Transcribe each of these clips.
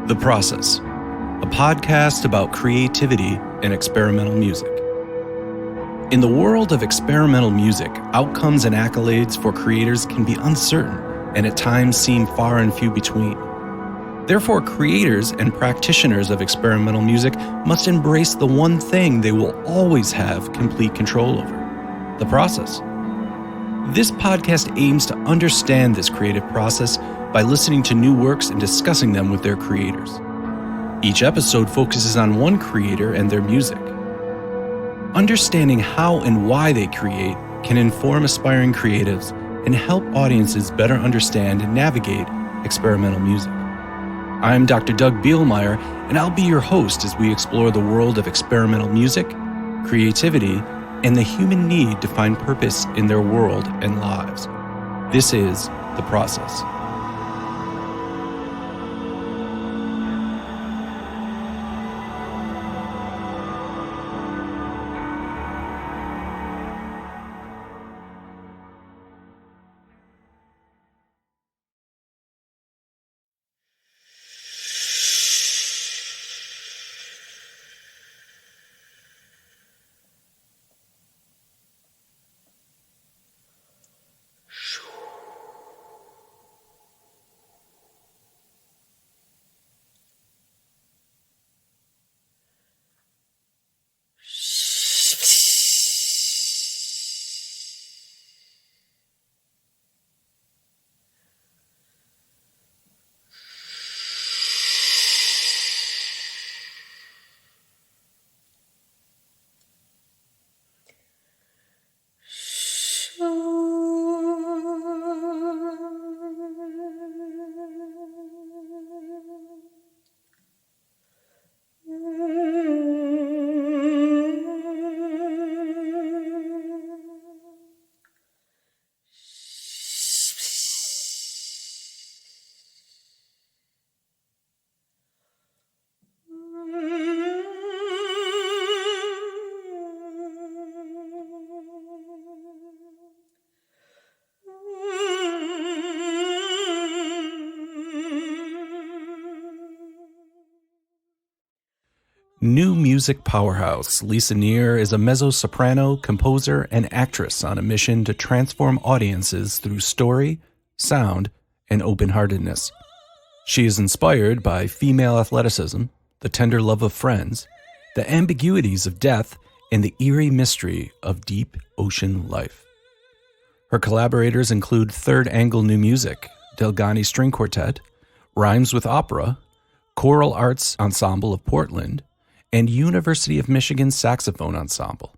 The Process, a podcast about creativity and experimental music. In the world of experimental music, outcomes and accolades for creators can be uncertain and at times seem far and few between. Therefore, creators and practitioners of experimental music must embrace the one thing they will always have complete control over: the process. This podcast aims to understand this creative process by listening to new works and discussing them with their creators. Each episode focuses on one creator and their music. Understanding how and why they create can inform aspiring creatives and help audiences better understand and navigate experimental music. I'm Dr. Doug Bielmeyer, and I'll be your host as we explore the world of experimental music, creativity, and the human need to find purpose in their world and lives. This is The Process. New music powerhouse Lisa Neher is a mezzo-soprano, composer, and actress on a mission to transform audiences through story, sound, and open-heartedness. She is inspired by female athleticism, the tender love of friends, the ambiguities of death, and the eerie mystery of deep ocean life. Her collaborators include Third Angle New Music, Delgani String Quartet, Rhymes with Opera, Choral Arts Ensemble of Portland, and University of Michigan Saxophone Ensemble.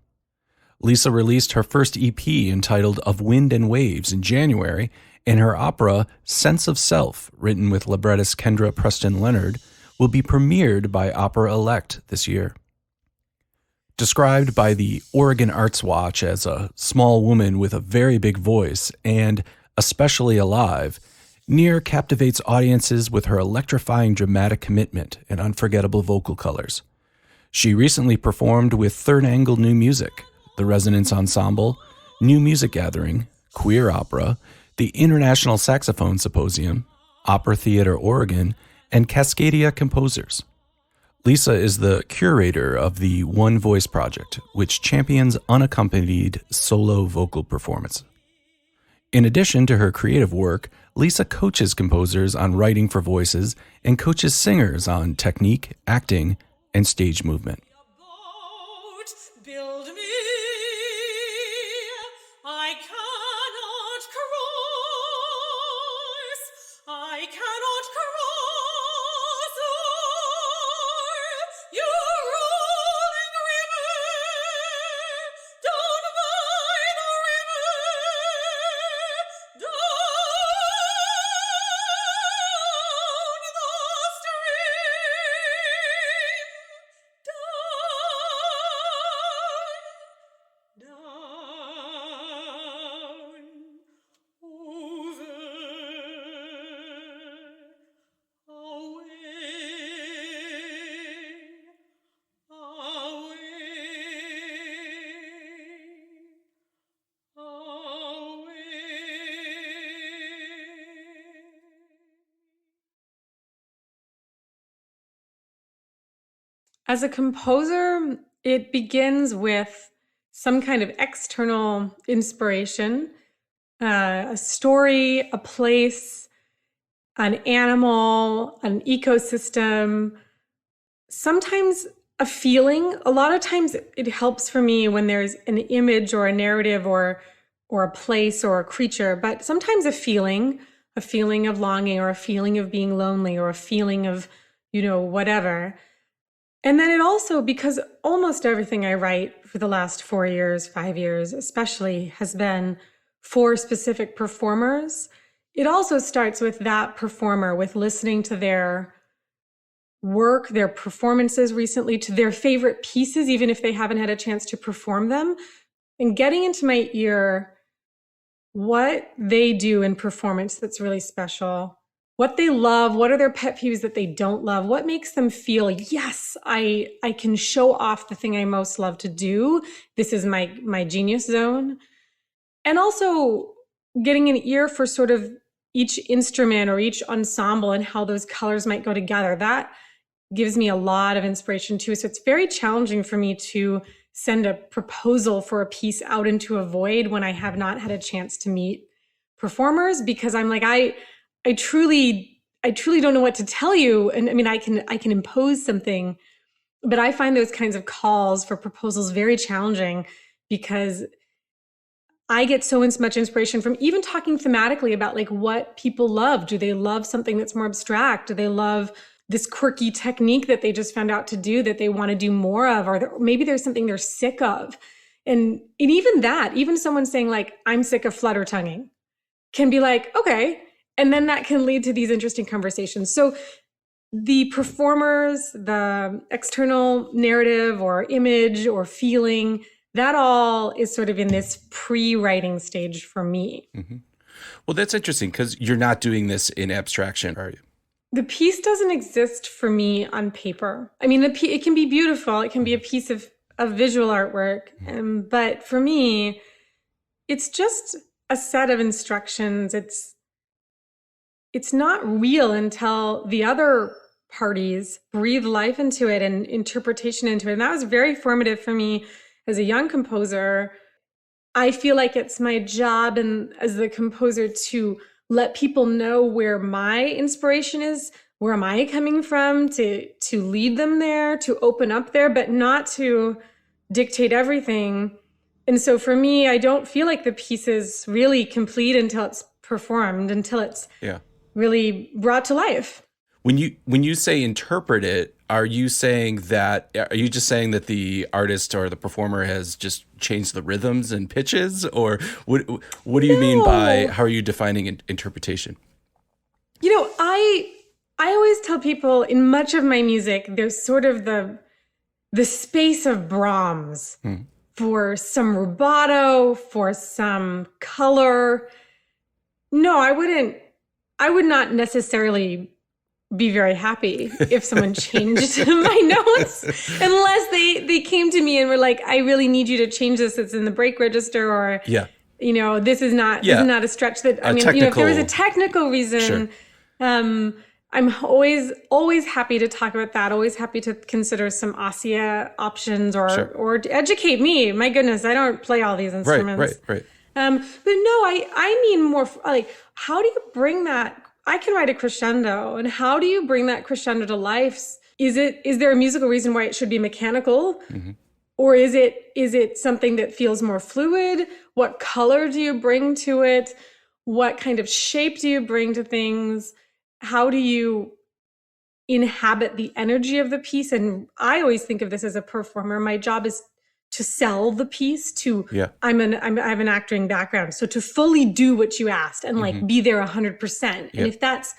Lisa released her first EP entitled Of Wind and Waves in January, and her opera Sense of Self, written with librettist Kendra Preston Leonard, will be premiered by Opera Elect this year. Described by the Oregon Arts Watch as a small woman with a very big voice and especially alive, Neher captivates audiences with her electrifying dramatic commitment and unforgettable vocal colors. She recently performed with Third Angle New Music, the Resonance Ensemble, New Music Gathering, Queer Opera, the International Saxophone Symposium, Opera Theater Oregon, and Cascadia Composers. Lisa is the curator of the One Voice Project, which champions unaccompanied solo vocal performance. In addition to her creative work, Lisa coaches composers on writing for voices and coaches singers on technique, acting, and stage movement. Build me, I cannot cross, I cannot cross o'er your rolling river, down by the river, down the stream. Down over As a composer, it begins with some kind of external inspiration, a story, a place, an animal, an ecosystem, sometimes a feeling. A lot of times it helps for me when there's an image or a narrative or a place or a creature, but sometimes a feeling of longing or a feeling of being lonely or a feeling of, whatever. And then it also, because almost everything I write for the last 4 years, 5 years, especially has been for specific performers, it also starts with that performer, with listening to their work, their performances recently, to their favorite pieces, even if they haven't had a chance to perform them, and getting into my ear what they do in performance that's really special, what they love, what are their pet peeves that they don't love, what makes them feel, yes, I can show off the thing I most love to do. This is my genius zone. And also getting an ear for sort of each instrument or each ensemble and how those colors might go together. That gives me a lot of inspiration too. So it's very challenging for me to send a proposal for a piece out into a void when I have not had a chance to meet performers, because I'm like, I truly don't know what to tell you. And I mean, I can impose something, but I find those kinds of calls for proposals very challenging, because I get so much inspiration from even talking thematically about like what people love. Do they love something that's more abstract? Do they love this quirky technique that they just found out to do that they want to do more of? Or maybe there's something they're sick of. And even that, even someone saying like, I'm sick of flutter tonguing, can be like, okay. And then that can lead to these interesting conversations. So the performers, the external narrative or image or feeling, that all is sort of in this pre-writing stage for me. Mm-hmm. Well, that's interesting because you're not doing this in abstraction, are you? The piece doesn't exist for me on paper. I mean, it can be beautiful. It can be a piece of visual artwork. But for me, it's just a set of instructions. It's not real until the other parties breathe life into it and interpretation into it. And that was very formative for me as a young composer. I feel like it's my job and as the composer to let people know where my inspiration is, where am I coming from, to lead them there, to open up there, but not to dictate everything. And so for me, I don't feel like the piece is really complete until it's performed, until it's really brought to life. When you say interpret it, are you just saying that the artist or the performer has just changed the rhythms and pitches, or what do you mean by, how are you defining interpretation? I always tell people in much of my music, there's sort of the space of Brahms for some rubato, for some color. No, I would not necessarily be very happy if someone changed my notes, unless they came to me and were like, I really need you to change this. It's in the break register, or, this is not a stretch that, if there was a technical reason, I'm always happy to talk about that. Always happy to consider some ASIA options or to educate me. My goodness, I don't play all these instruments. Right. But no, I mean more like, how do you bring that? I can write a crescendo, and how do you bring that crescendo to life? Is there a musical reason why it should be mechanical? Mm-hmm. Or is it something that feels more fluid? What color do you bring to it? What kind of shape do you bring to things? How do you inhabit the energy of the piece? And I always think of this as a performer. My job is to sell the piece, I have an acting background. So to fully do what you asked and like be there 100%. And if that's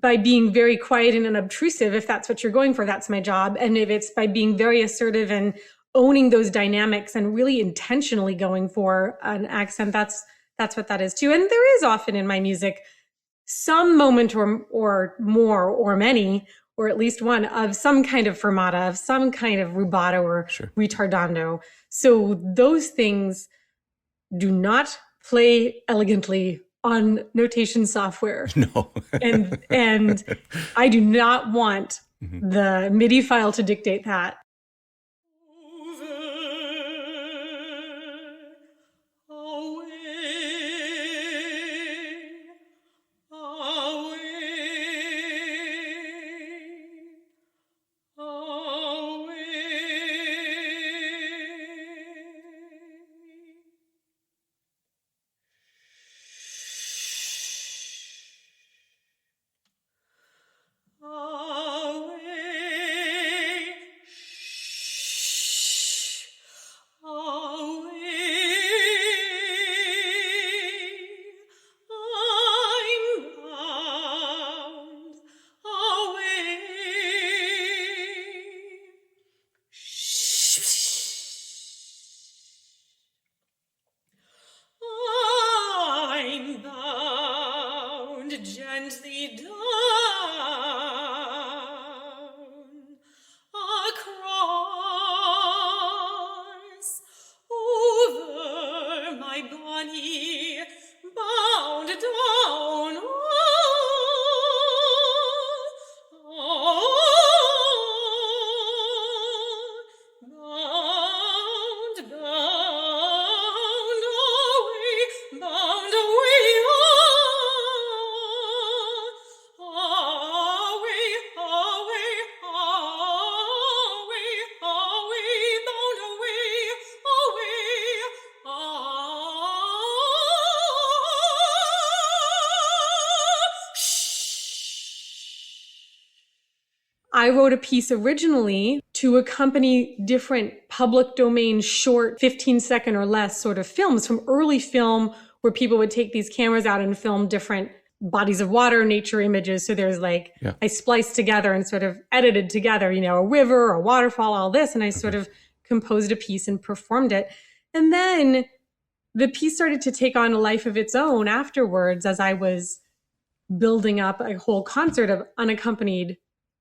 by being very quiet and unobtrusive, if that's what you're going for, that's my job. And if it's by being very assertive and owning those dynamics and really intentionally going for an accent, that's what that is too. And there is often in my music some moment or more or many, or at least one, of some kind of fermata, of some kind of rubato or ritardando. So those things do not play elegantly on notation software. No. and I do not want the MIDI file to dictate that. I'm bound gently down across over my bonny bound down. Bound away, away, away, bound away, I wrote a piece originally to accompany different public domain short 15-second or less sort of films from early film where people would take these cameras out and film different bodies of water, nature images. So there's like, I spliced together and sort of edited together, a river, a waterfall, all this. And I sort of composed a piece and performed it. And then the piece started to take on a life of its own afterwards as I was building up a whole concert of unaccompanied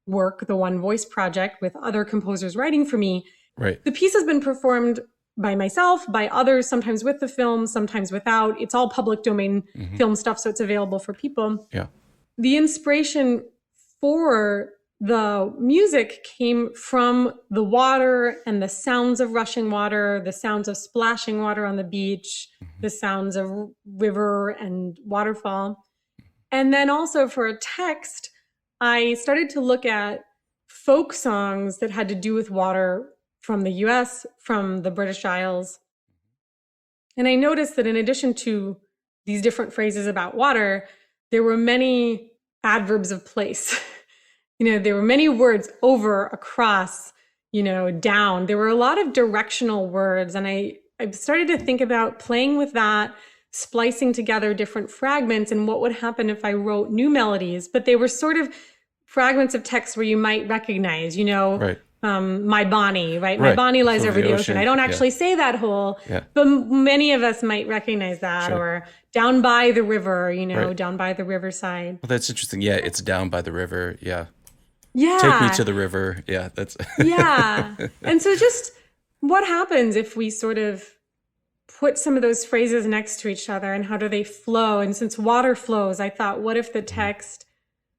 work, the One Voice Project, with other composers writing for me. Right. The piece has been performed by myself, by others, sometimes with the film, sometimes without. It's all public domain film stuff, so it's available for people. Yeah. The inspiration for the music came from the water and the sounds of rushing water, the sounds of splashing water on the beach, the sounds of river and waterfall. And then also for a text, I started to look at folk songs that had to do with water from the US, from the British Isles. And I noticed that in addition to these different phrases about water, there were many adverbs of place. There were many words over, across, down. There were a lot of directional words. And I started to think about playing with that, splicing together different fragments and what would happen if I wrote new melodies. But they were sort of fragments of text where you might recognize, Right. My Bonnie, right? My Bonnie lies over the ocean. I don't actually say that whole, but many of us might recognize that, or down by the river, down by the riverside. Well, that's interesting. Yeah, it's down by the river. Yeah. Yeah. Take me to the river. Yeah, that's. Yeah. And so just what happens if we sort of put some of those phrases next to each other, and how do they flow? And since water flows, I thought, what if the text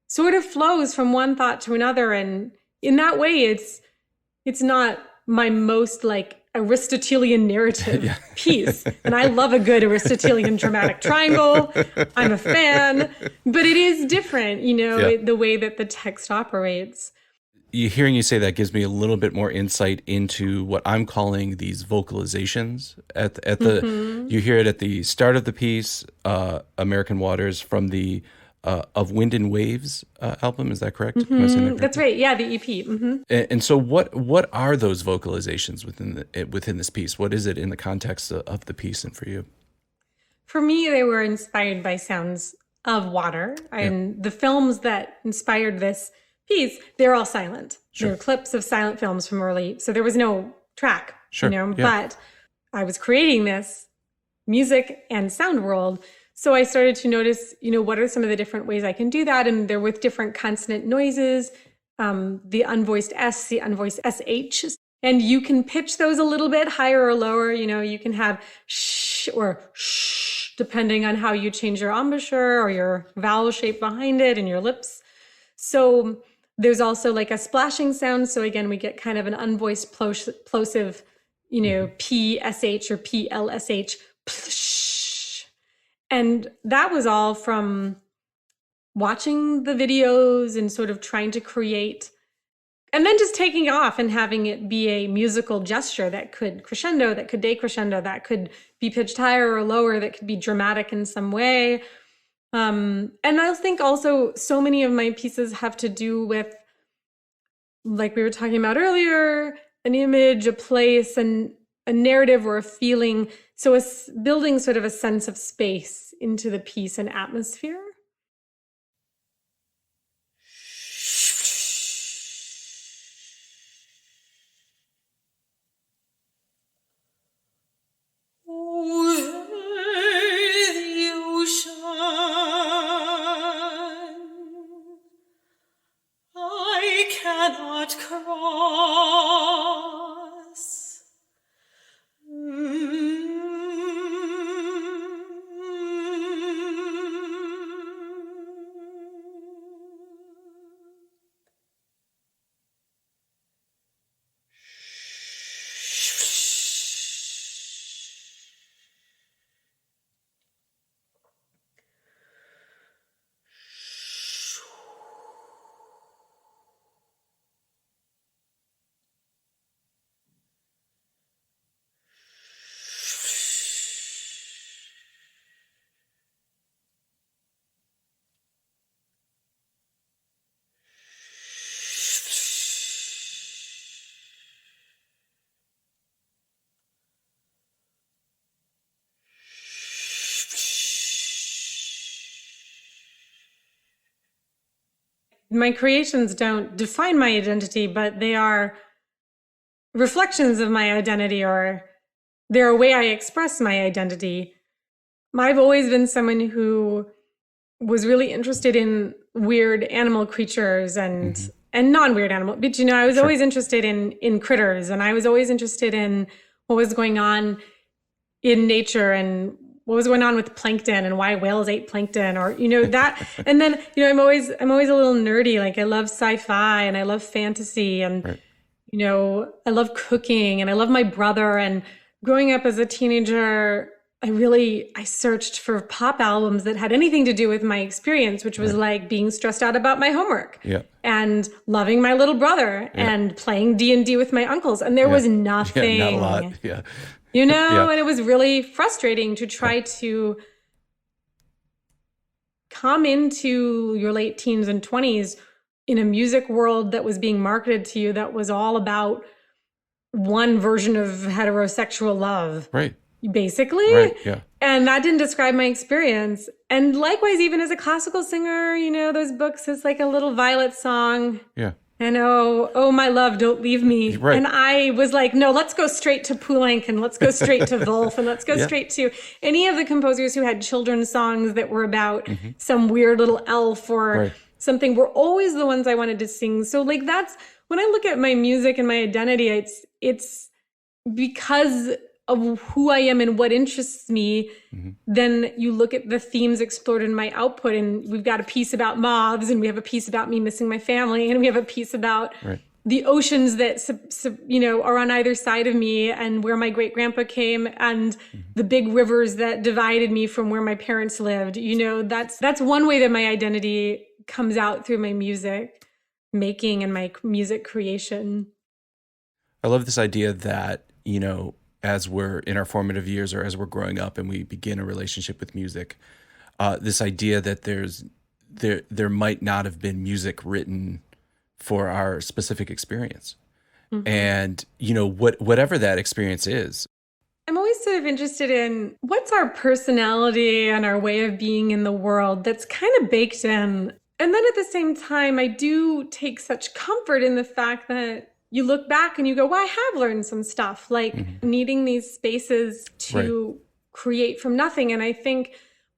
sort of flows from one thought to another? And in that way, it's not my most like Aristotelian narrative piece. And I love a good Aristotelian dramatic triangle. I'm a fan, but it is different, the way that the text operates. Hearing you say that gives me a little bit more insight into what I'm calling these vocalizations. At the you hear it at the start of the piece, American Waters, from the of Wind and Waves album. Is that correct? Am I saying that correctly? That's right. Yeah, the EP. And so what are those vocalizations within this piece? What is it in the context of the piece and for you? For me, they were inspired by sounds of water. And the films that inspired this piece, they're all silent. Sure. They're clips of silent films from early. So there was no track, Sure. But I was creating this music and sound world. So I started to notice, what are some of the different ways I can do that? And they're with different consonant noises, the unvoiced S, the unvoiced SH. And you can pitch those a little bit higher or lower. You can have sh or sh, depending on how you change your embouchure or your vowel shape behind it and your lips. So There's also like a splashing sound. So again, we get kind of an unvoiced plosive, PSH or PLSH. Plsh. And that was all from watching the videos and sort of trying to create, and then just taking off and having it be a musical gesture that could crescendo, that could decrescendo, that could be pitched higher or lower, that could be dramatic in some way. And I think also so many of my pieces have to do with, like we were talking about earlier, an image, a place, and a narrative or a feeling. So it's building sort of a sense of space into the piece and atmosphere. Over the ocean, I cannot cross. My creations don't define my identity, but they are reflections of my identity, or they're a way I express my identity. I've always been someone who was really interested in weird animal creatures and non-weird animal, but I was always interested in critters, and I was always interested in what was going on in nature and what was going on with plankton and why whales ate plankton, or that. And then I'm always a little nerdy. Like I love sci-fi and I love fantasy, and I love cooking, and I love my brother. And growing up as a teenager, I searched for pop albums that had anything to do with my experience, which was like being stressed out about my homework and loving my little brother and playing D&D with my uncles. And there was nothing. Not a lot. And it was really frustrating to try to come into your late teens and 20s in a music world that was being marketed to you that was all about one version of heterosexual love. Right. Basically. Right, yeah. And that didn't describe my experience. And likewise, even as a classical singer, those books, it's like a little Violet song. Yeah. And oh, my love, don't leave me. Right. And I was like, no, let's go straight to Poulenc, and let's go straight to Wolf, and let's go straight to any of the composers who had children's songs that were about some weird little elf or something were always the ones I wanted to sing. So like that's, when I look at my music and my identity, it's because of who I am and what interests me. Then you look at the themes explored in my output, and we've got a piece about moths, and we have a piece about me missing my family, and we have a piece about the oceans that are on either side of me, and where my great grandpa came, and the big rivers that divided me from where my parents lived. That's one way that my identity comes out through my music making and my music creation. I love this idea that, as we're in our formative years or as we're growing up and we begin a relationship with music, this idea that there might not have been music written for our specific experience. And, whatever that experience is. I'm always sort of interested in what's our personality and our way of being in the world that's kind of baked in. And then at the same time, I do take such comfort in the fact that you look back and you go, well, I have learned some stuff, like needing these spaces to create from nothing. And I think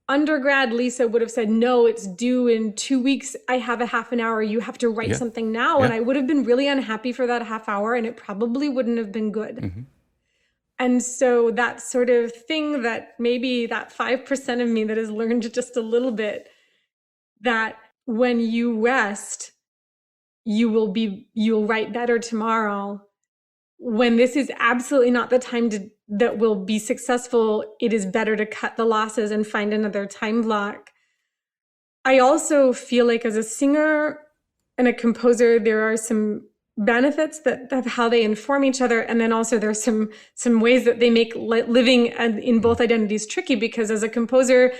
undergrad Lisa would have said, no, it's due in 2 weeks. I have a half an hour. You have to write something now. And I would have been really unhappy for that half hour, and it probably wouldn't have been good. And so that sort of thing, that maybe that 5% of me that has learned just a little bit, that when you rest, you'll write better tomorrow, when this is absolutely not the time that will be successful. It is better to cut the losses and find another time block. I also feel like as a singer and a composer, there are some benefits of how they inform each other. And then also there's some ways that they make living in both identities tricky, because as a composer,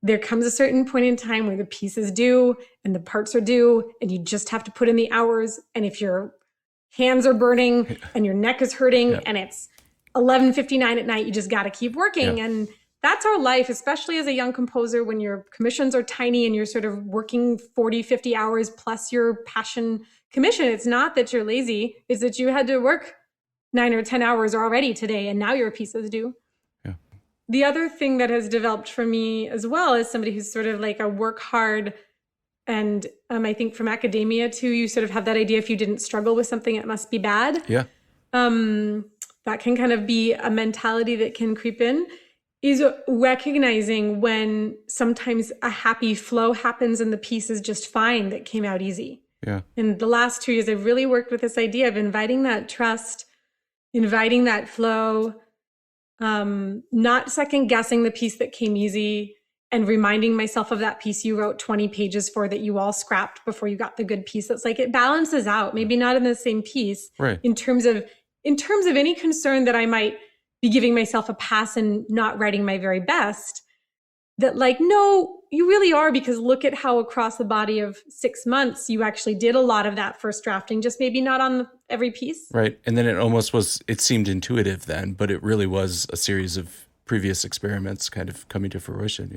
there comes a certain point in time where the piece is due and the parts are due, and you just have to put in the hours. And if your hands are burning and your neck is hurting and it's 11:59 at night, you just got to keep working. And that's our life, especially as a young composer, when your commissions are tiny and you're sort of working 40, 50 hours plus your passion commission. It's not that you're lazy, it's that you had to work 9 or 10 hours already today, and now your piece is due. The other thing that has developed for me as well is somebody who's sort of like a work hard, and I think from academia too, you sort of have that idea, if you didn't struggle with something, it must be bad. That can kind of be a mentality that can creep in, is recognizing when sometimes a happy flow happens and the piece is just fine, that came out easy. In the last 2 years, I've really worked with this idea of inviting that trust, inviting that flow, not second guessing the piece that came easy, and reminding myself of that piece you wrote 20 pages for that you all scrapped before you got the good piece. It's like it balances out, maybe not in the same piece, in terms of any concern that I might be giving myself a pass and not writing my very best, that like, no, you really are, because look at how across the body of 6 months, you actually did a lot of that first drafting, just maybe not on every piece. Right. And then it seemed intuitive then, but it really was a series of previous experiments kind of coming to fruition.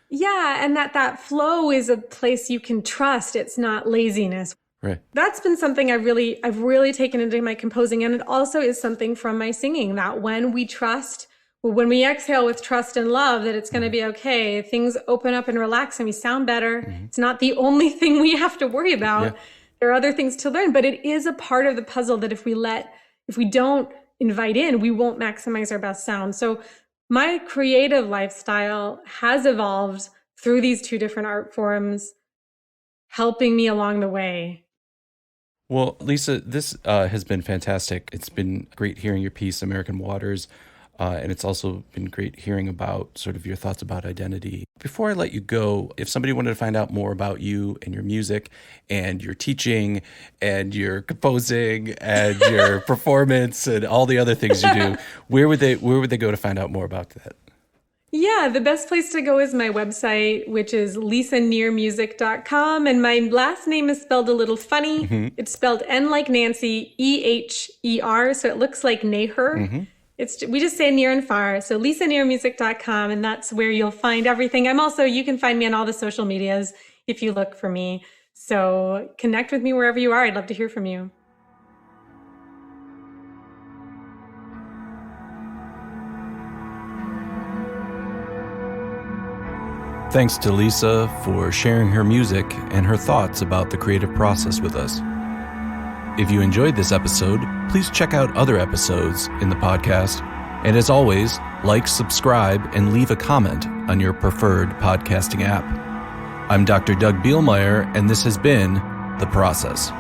Yeah. And that flow is a place you can trust. It's not laziness. Right. That's been something I've really taken into my composing. And it also is something from my singing, that when we trust, when we exhale with trust and love, that it's going to be okay, things open up and relax and we sound better. It's not the only thing we have to worry about. There are other things to learn, but it is a part of the puzzle that if we don't invite in, we won't maximize our best sound. So my creative lifestyle has evolved through these two different art forms, helping me along the way. Well, Lisa, this has been fantastic. It's been great hearing your piece, American Waters. And it's also been great hearing about sort of your thoughts about identity. Before I let you go, if somebody wanted to find out more about you and your music and your teaching and your composing and your performance and all the other things you do, where would they go to find out more about that? Yeah, the best place to go is my website, which is lisanehermusic.com. And my last name is spelled a little funny. It's spelled N like Nancy, E-H-E-R. So it looks like Neher. We just say near and far. So lisanehermusic.com, and that's where you'll find everything. You can find me on all the social medias if you look for me. So connect with me wherever you are. I'd love to hear from you. Thanks to Lisa for sharing her music and her thoughts about the creative process with us. If you enjoyed this episode, please check out other episodes in the podcast. And as always, like, subscribe, and leave a comment on your preferred podcasting app. I'm Dr. Doug Bielmeyer, and this has been The Process.